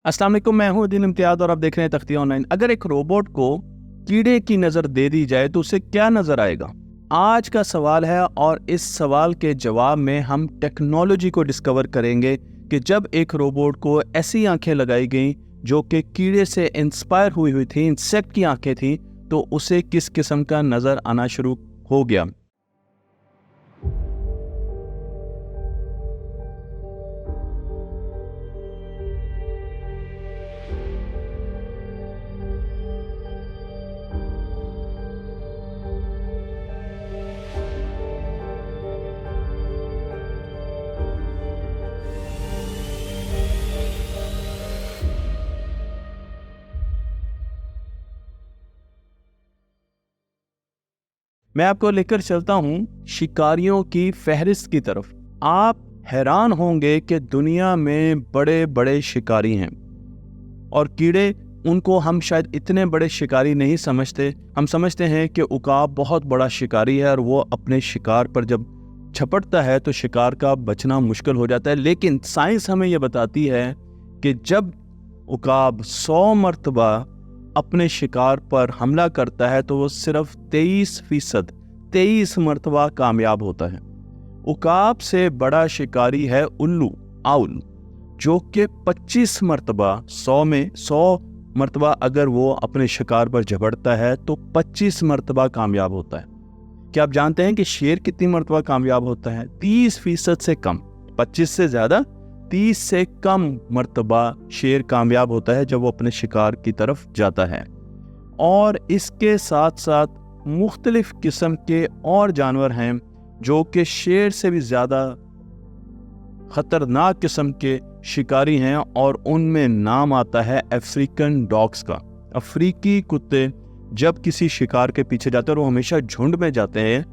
अस्सलाम वालेकुम, मैं हूं उद्दीन इम्तियाज और आप देख रहे हैं तख्ती ऑनलाइन। अगर एक रोबोट को कीड़े की नज़र दे दी जाए तो उसे क्या नज़र आएगा? आज का सवाल है और इस सवाल के जवाब में हम टेक्नोलॉजी को डिस्कवर करेंगे कि जब एक रोबोट को ऐसी आंखें लगाई गई जो कि कीड़े से इंस्पायर हुई थी, इंसेक्ट की आंखें थी, तो उसे किस किस्म का नज़र आना शुरू हो गया। मैं आपको लेकर चलता हूं शिकारियों की फहरिस्त की तरफ। आप हैरान होंगे कि दुनिया में बड़े बड़े शिकारी हैं और कीड़े, उनको हम शायद इतने बड़े शिकारी नहीं समझते। हम समझते हैं कि उकाब बहुत बड़ा शिकारी है और वो अपने शिकार पर जब झपटता है तो शिकार का बचना मुश्किल हो जाता है। लेकिन साइंस हमें यह बताती है कि जब उकाब 100 मरतबा अपने शिकार पर हमला करता है तो वो सिर्फ 23 मरतबा कामयाब होता है। उकाब से बड़ा शिकारी है उल्लू, आउल, जो कि 25 मरतबा 100 मरतबा अगर वो अपने शिकार पर झपटता है तो 25 मरतबा कामयाब होता है। क्या आप जानते हैं कि शेर कितनी मरतबा कामयाब होता है? 30% से कम। 25 से ज़्यादा, 30 से कम मरतबा शेर कामयाब होता है जब वो अपने शिकार की तरफ जाता है। और इसके साथ साथ मुख्तलिफ किस्म के और जानवर हैं जो कि शेर से भी ज़्यादा ख़तरनाक किस्म के शिकारी हैं और उनमें नाम आता है अफ्रीकन डॉग्स का। अफ्रीकी कुत्ते जब किसी शिकार के पीछे जाते हैं और वो हमेशा झुंड में जाते हैं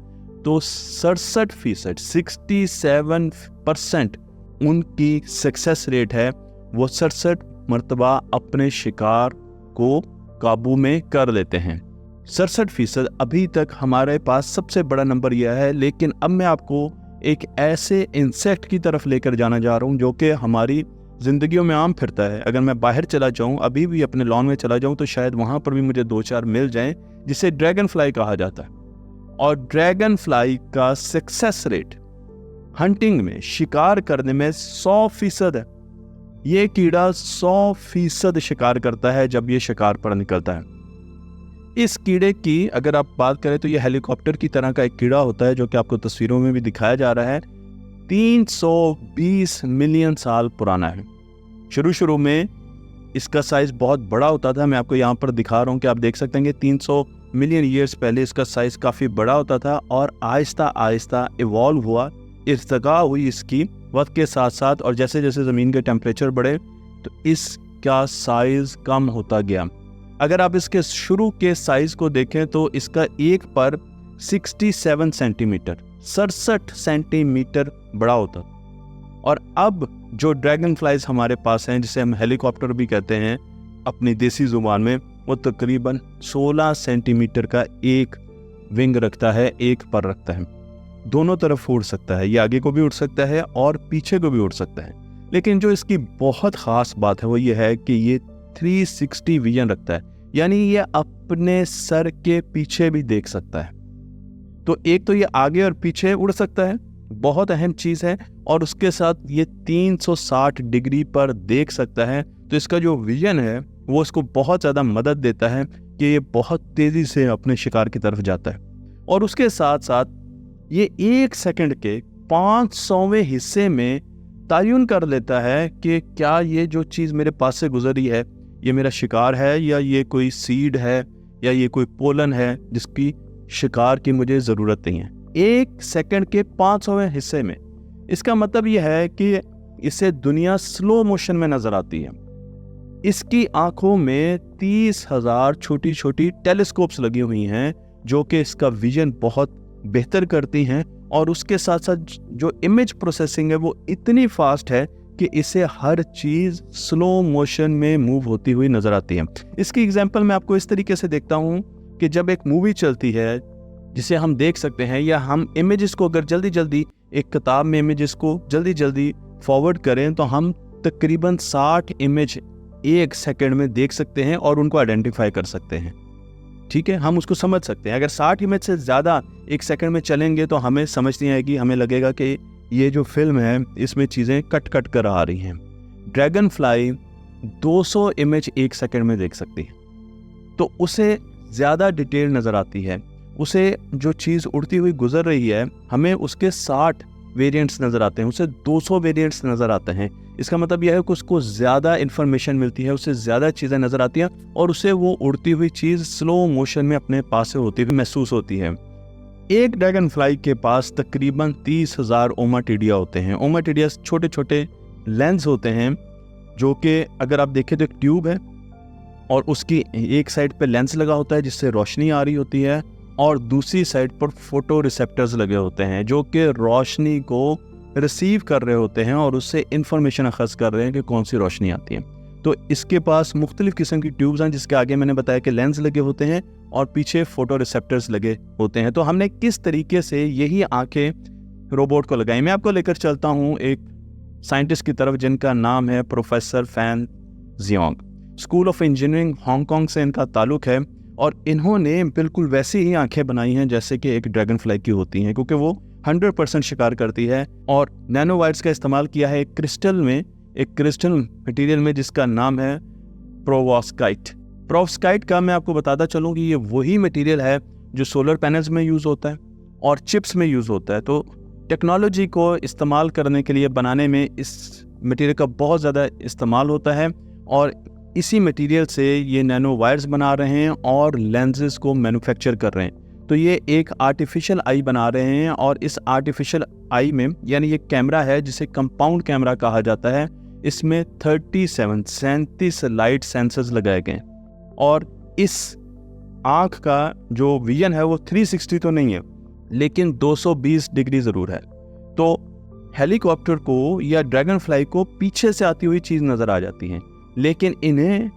तो 67%, 67% उनकी सक्सेस रेट है। वो 67 मरतबा अपने शिकार को काबू में कर लेते हैं। 67% अभी तक हमारे पास सबसे बड़ा नंबर यह है। लेकिन अब मैं आपको एक ऐसे इंसेक्ट की तरफ लेकर जाना जा रहा हूँ जो कि हमारी ज़िंदगियों में आम फिरता है। अगर मैं बाहर चला जाऊँ, अभी भी अपने लॉन में चला जाऊँ, तो शायद वहाँ पर भी मुझे 2-4 मिल जाएं, जिसे ड्रैगन फ्लाई कहा जाता है। और ड्रैगन फ्लाई का सक्सेस रेट हंटिंग में, शिकार करने में 100% है। ये कीड़ा 100% शिकार करता है जब ये शिकार पर निकलता है। इस कीड़े की अगर आप बात करें तो ये हेलीकॉप्टर की तरह का एक कीड़ा होता है जो कि आपको तस्वीरों में भी दिखाया जा रहा है। 320 मिलियन साल पुराना है। शुरू में इसका साइज बहुत बड़ा होता था। मैं आपको यहाँ पर दिखा रहा हूँ कि आप देख सकते हैं कि 300 मिलियन ईयर्स पहले इसका साइज काफ़ी बड़ा होता था और आहिस्ता आहिस्ता इवॉल्व हुआ, इर्तका हुई इसकी वक्त के साथ साथ। और जैसे जैसे ज़मीन के टेम्परेचर बढ़े तो इसका साइज़ कम होता गया। अगर आप इसके शुरू के साइज़ को देखें तो इसका एक पर 67 सेंटीमीटर, 67 सेंटीमीटर बड़ा होता। और अब जो ड्रैगन फ्लाइज हमारे पास हैं, जिसे हम हेलीकॉप्टर भी कहते हैं अपनी देसी ज़ुबान में, वो तकरीबन 16 सेंटीमीटर का एक विंग रखता है, एक पर रखता है। दोनों तरफ उड़ सकता है, ये आगे को भी उड़ सकता है और पीछे को भी उड़ सकता है। लेकिन जो इसकी बहुत ख़ास बात है वो ये है कि ये 360 विजन रखता है, यानी ये अपने सर के पीछे भी देख सकता है। तो एक तो ये आगे और पीछे उड़ सकता है, बहुत अहम चीज़ है, और उसके साथ ये 360 डिग्री पर देख सकता है। तो इसका जो विजन है वो इसको बहुत ज़्यादा मदद देता है कि ये बहुत तेज़ी से अपने शिकार की तरफ जाता है। और उसके साथ साथ ये 1 सेकंड के 500वें हिस्से में तयन कर लेता है कि क्या ये जो चीज़ मेरे पास से गुजरी है ये मेरा शिकार है या ये कोई सीड है या ये कोई पोलन है जिसकी शिकार की मुझे ज़रूरत नहीं है। 1 सेकंड के 500वें हिस्से में। इसका मतलब यह है कि इसे दुनिया स्लो मोशन में नज़र आती है। इसकी आंखों में 30,000 छोटी छोटी टेलीस्कोप्स लगी हुई हैं जो कि इसका विजन बहुत बेहतर करती हैं। और उसके साथ साथ जो इमेज प्रोसेसिंग है वो इतनी फास्ट है कि इसे हर चीज़ स्लो मोशन में मूव होती हुई नज़र आती है। इसकी एग्जांपल मैं आपको इस तरीके से देखता हूँ कि जब एक मूवी चलती है जिसे हम देख सकते हैं, या हम इमेजेस को अगर जल्दी जल्दी एक किताब में इमेजेस को जल्दी जल्दी फॉरवर्ड करें तो हम तकरीबन 60 इमेज 1 सेकंड में देख सकते हैं और उनको आइडेंटिफाई कर सकते हैं। ठीक है, हम उसको समझ सकते हैं। अगर 60 इमेज से ज़्यादा 1 सेकंड में चलेंगे तो हमें समझ नहीं आएगी, हमें लगेगा कि ये जो फिल्म है इसमें चीज़ें कट कट कर आ रही हैं। ड्रैगन फ्लाई 200 इमेज 1 सेकंड में देख सकती है, तो उसे ज़्यादा डिटेल नज़र आती है। उसे जो चीज़ उड़ती हुई गुजर रही है, हमें उसके 60 वेरिएंट्स नज़र आते हैं, उसे 200 वेरिएंट्स नज़र आते हैं। इसका मतलब यह है कि उसको ज़्यादा इन्फॉर्मेशन मिलती है, उसे ज़्यादा चीज़ें नज़र आती हैं और उसे वो उड़ती हुई चीज़ स्लो मोशन में अपने पास से होती हुई महसूस होती है। एक ड्रैगन फ्लाई के पास तकरीबन 30,000 ओमाटिडिया होते हैं। ओमाटिडिया छोटे छोटे लेंस होते हैं, जो कि अगर आप देखें तो एक ट्यूब है और उसकी एक साइड पे लेंस लगा होता है जिससे रोशनी आ रही होती है, और दूसरी साइड पर फोटो रिसेप्टर्स लगे होते हैं जो कि रोशनी को रिसीव कर रहे होते हैं और उससे इंफॉर्मेशन अखज़ कर रहे हैं कि कौन सी रोशनी आती है। तो इसके पास मुख्तलिफ किस्म की ट्यूब्स हैं, जिसके आगे मैंने बताया कि लेंस लगे होते हैं और पीछे फोटो रिसेप्टर्स लगे होते हैं। तो हमने किस तरीके से यही आंखें रोबोट को लगाई, मैं आपको लेकर चलता हूँ एक साइंटिस्ट की तरफ जिनका नाम है professor fan Jeong. School of engineering Hong Kong से इनका ताल्लुक है और इन्होंने बिल्कुल वैसी ही आंखें बनाई हैं जैसे कि एक ड्रैगन फ्लाई की होती हैं, क्योंकि वो 100% शिकार करती है। और नैनो वायर्स का इस्तेमाल किया है एक क्रिस्टल मटेरियल में जिसका नाम है प्रोवोस्काइट। प्रोवोस्काइट का मैं आपको बताता चलूँ कि ये वही मटेरियल है जो सोलर पैनल्स में यूज़ होता है और चिप्स में यूज़ होता है। तो टेक्नोलॉजी को इस्तेमाल करने के लिए बनाने में इस मटेरियल का बहुत ज़्यादा इस्तेमाल होता है और इसी मटेरियल से ये नैनो वायर्स बना रहे हैं और लेंसेज को मैन्युफैक्चर कर रहे हैं। तो ये एक आर्टिफिशियल आई बना रहे हैं और इस आर्टिफिशियल आई में, यानी ये कैमरा है जिसे कंपाउंड कैमरा कहा जाता है, इसमें 37 लाइट सेंसर्स लगाए गए और इस आँख का जो विजन है वो 360 तो नहीं है लेकिन 220 डिग्री ज़रूर है। तो हेलीकॉप्टर को या ड्रैगन फ्लाई को पीछे से आती हुई चीज़ नज़र आ जाती है, लेकिन इन्हें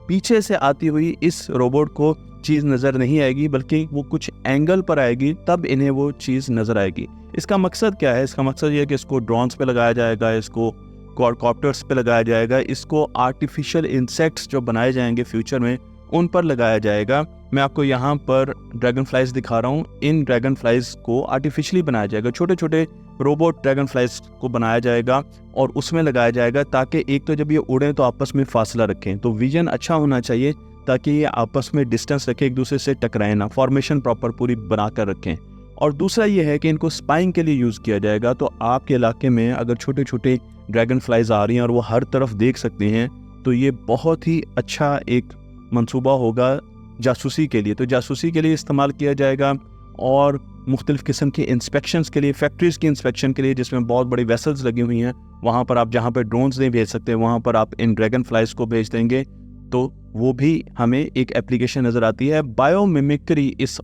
पीछे से आती हुई इस रोबोट को चीज़ नज़र नहीं आएगी, बल्कि वो कुछ एंगल पर आएगी तब इन्हें वो चीज़ नज़र आएगी। इसका मकसद क्या है? इसका मकसद ये है कि इसको ड्रोन्स पे लगाया जाएगा, इसको क्वाडकॉप्टर्स पे लगाया जाएगा, इसको आर्टिफिशियल इंसेक्ट्स जो बनाए जाएंगे फ्यूचर में उन पर लगाया जाएगा। मैं आपको यहाँ पर ड्रैगन फ्लाइज दिखा रहा हूँ। इन ड्रैगन फ्लाइज को आर्टिफिशियली बनाया जाएगा, छोटे छोटे रोबोट ड्रैगन फ्लाइज को बनाया जाएगा और उसमें लगाया जाएगा ताकि एक तो जब ये उड़ें तो आपस में फासला रखें, तो विजन अच्छा होना चाहिए ताकि ये आपस में डिस्टेंस रखें, एक दूसरे से टकराएं ना, फॉर्मेशन प्रॉपर पूरी बना कर रखें। और दूसरा ये है कि इनको स्पाइंग के लिए यूज़ किया जाएगा। तो आपके इलाके में अगर छोटे छोटे ड्रैगन फ्लाइज आ रही हैं और वो हर तरफ देख सकते हैं, तो ये बहुत ही अच्छा एक मंसूबा होगा जासूसी के लिए। तो जासूसी के लिए इस्तेमाल किया जाएगा और मुख्तलिफ़ किस्म की इंस्पेक्शंस के लिए, फैक्ट्रीज़ की इंस्पेक्शन के लिए जिसमें बहुत बड़ी वेसल्स लगी हुई हैं, वहाँ पर आप जहाँ पर ड्रोन्स नहीं भेज सकते वहाँ पर आप इन ड्रैगन फ्लाइज को भेज देंगे, तो वो भी हमें एक एप्लीकेशन नज़र आती है। बायोमिमिक्री इस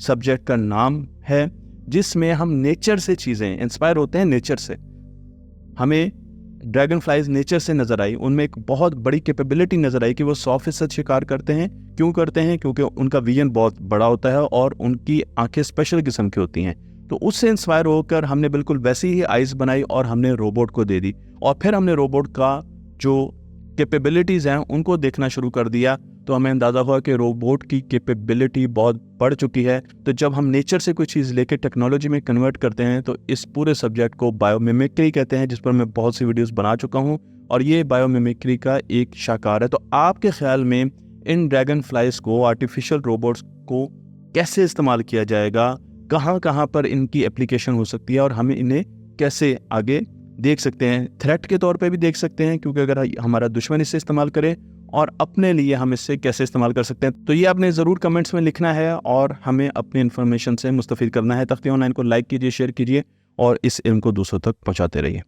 सब्जेक्ट का नाम है, जिसमें हम नेचर से चीज़ें इंस्पायर होते हैं। नेचर से हमें ड्रैगन फ्लाइज नेचर से नज़र आई, उनमें एक बहुत बड़ी कैपेबिलिटी नज़र आई कि वो 100% शिकार करते हैं। क्यों करते हैं? क्योंकि उनका विजन बहुत बड़ा होता है और उनकी आंखें स्पेशल किस्म की होती हैं। तो उससे इंस्पायर होकर हमने बिल्कुल वैसी ही आइज़ बनाई और हमने रोबोट को दे दी और फिर हमने रोबोट का जो कैपेबिलिटीज़ हैं उनको देखना शुरू कर दिया। तो हमें अंदाज़ा हुआ कि रोबोट की कैपेबिलिटी बहुत बढ़ चुकी है। तो जब हम नेचर से कोई चीज़ लेकर टेक्नोलॉजी में कन्वर्ट करते हैं तो इस पूरे सब्जेक्ट को बायोमिमिक्री कहते हैं, जिस पर मैं बहुत सी वीडियोस बना चुका हूं और ये बायोमिमिक्री का एक शाकार है। तो आपके ख्याल में इन ड्रैगन फ्लाइज को, आर्टिफिशियल रोबोट्स को कैसे इस्तेमाल किया जाएगा, कहाँ कहाँ पर इनकी एप्लीकेशन हो सकती है और हमें इन्हें कैसे आगे देख सकते हैं? थ्रेट के तौर पे भी देख सकते हैं, क्योंकि अगर हमारा दुश्मन इससे इस्तेमाल करे, और अपने लिए हम इससे कैसे इस्तेमाल कर सकते हैं। तो ये आपने ज़रूर कमेंट्स में लिखना है और हमें अपनी इन्फॉर्मेशन से मुस्तफ़ीद करना है। तख्ती ऑनलाइन को लाइक कीजिए, शेयर कीजिए और इस इल्म को दूसरों तक पहुँचाते रहिए।